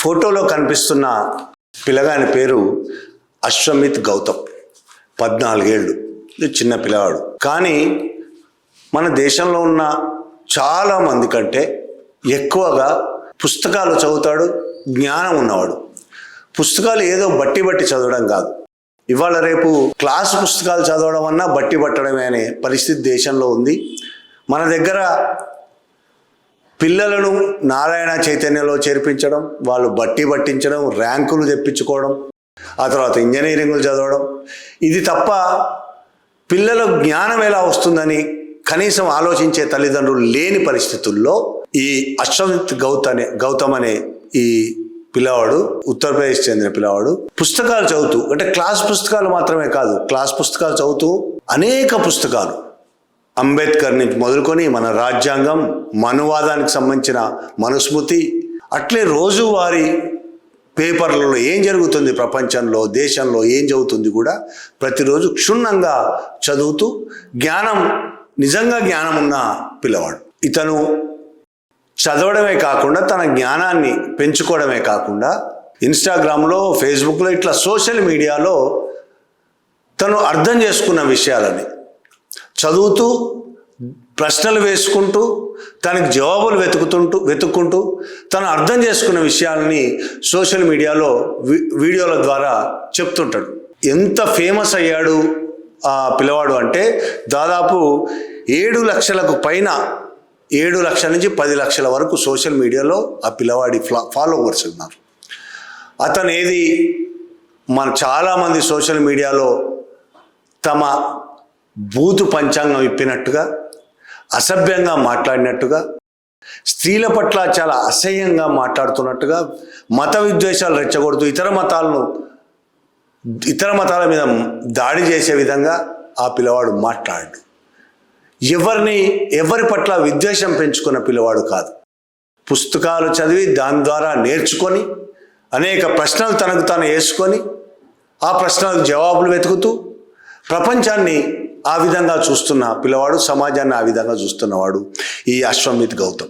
ఫోటోలో కనిపిస్తున్న పిల్లగాని పేరు అశ్వమిత్ గౌతమ్. 14 ఏళ్ళు, చిన్న పిల్లవాడు. కానీ మన దేశంలో ఉన్న చాలామంది కంటే ఎక్కువగా పుస్తకాలు చదువుతాడు, జ్ఞానం ఉన్నవాడు. పుస్తకాలు ఏదో బట్టి చదవడం కాదు. ఇవాళ రేపు క్లాసు పుస్తకాలు చదవడం అన్నా బట్టి పట్టడమే అనే పరిస్థితి దేశంలో ఉంది. మన దగ్గర పిల్లలను నారాయణ చైతన్యలో చేర్పించడం, వాళ్ళు బట్టి పట్టించడం, ర్యాంకులు తెప్పించుకోవడం, ఆ తర్వాత ఇంజనీరింగ్లు చదవడం, ఇది తప్ప పిల్లల జ్ఞానం ఎలా వస్తుందని కనీసం ఆలోచించే తల్లిదండ్రులు లేని పరిస్థితుల్లో ఈ అశ్వమిత్ గౌతమ్ అనే ఈ పిల్లవాడు, ఉత్తరప్రదేశ్ చెందిన పిల్లవాడు, పుస్తకాలు చదువుతూ, అంటే క్లాస్ పుస్తకాలు మాత్రమే కాదు, క్లాస్ పుస్తకాలు చదువుతూ అనేక పుస్తకాలు, అంబేద్కర్ నుంచి మొదలుకొని మన రాజ్యాంగం, మనువాదానికి సంబంధించిన మనుస్మృతి, అట్లే రోజువారీ పేపర్లలో ఏం జరుగుతుంది ప్రపంచంలో, దేశంలో ఏం జరుగుతుంది కూడా ప్రతిరోజు క్షుణ్ణంగా చదువుతూ నిజంగా జ్ఞానం ఉన్న పిల్లవాడు. ఇతను చదవడమే కాకుండా తన జ్ఞానాన్ని పెంచుకోవడమే కాకుండా ఇన్స్టాగ్రామ్లో, ఫేస్బుక్లో, ఇట్లా సోషల్ మీడియాలో తను అర్థం చేసుకున్న విషయాలని చదువుతూ, ప్రశ్నలు వేసుకుంటూ, తనకి జవాబులు వెతుక్కుంటూ తను అర్థం చేసుకున్న విషయాలని సోషల్ మీడియాలో వీడియోల ద్వారా చెప్తుంటాడు. ఎంత ఫేమస్ అయ్యాడు ఆ పిల్లవాడు అంటే దాదాపు 7 లక్షలకు పైన, 7 లక్షల నుంచి 10 లక్షల వరకు సోషల్ మీడియాలో ఆ పిల్లవాడి ఫాలోవర్స్ ఉన్నారు. అతను చాలామంది సోషల్ మీడియాలో తమ బూతు పంచాంగం ఇప్పినట్టుగా, అసభ్యంగా మాట్లాడినట్టుగా, స్త్రీల పట్ల చాలా అసహ్యంగా మాట్లాడుతున్నట్టుగా, మత విద్వేషాలు రెచ్చగొడుతూ ఇతర మతాల మీద దాడి చేసే విధంగా ఆ పిల్లవాడు మాట్లాడు. ఎవరి పట్ల విద్వేషం పెంచుకున్న పిల్లవాడు కాదు. పుస్తకాలు చదివి దాని ద్వారా నేర్చుకొని అనేక ప్రశ్నలు తనకు తాను వేసుకొని ఆ ప్రశ్నలకు జవాబులు వెతుకుతూ ప్రపంచాన్ని ఆ విధంగా చూస్తున్న పిల్లవాడు, సమాజాన్ని ఆ విధంగా చూస్తున్నవాడు ఈ అశ్వమిత్ గౌతమ్.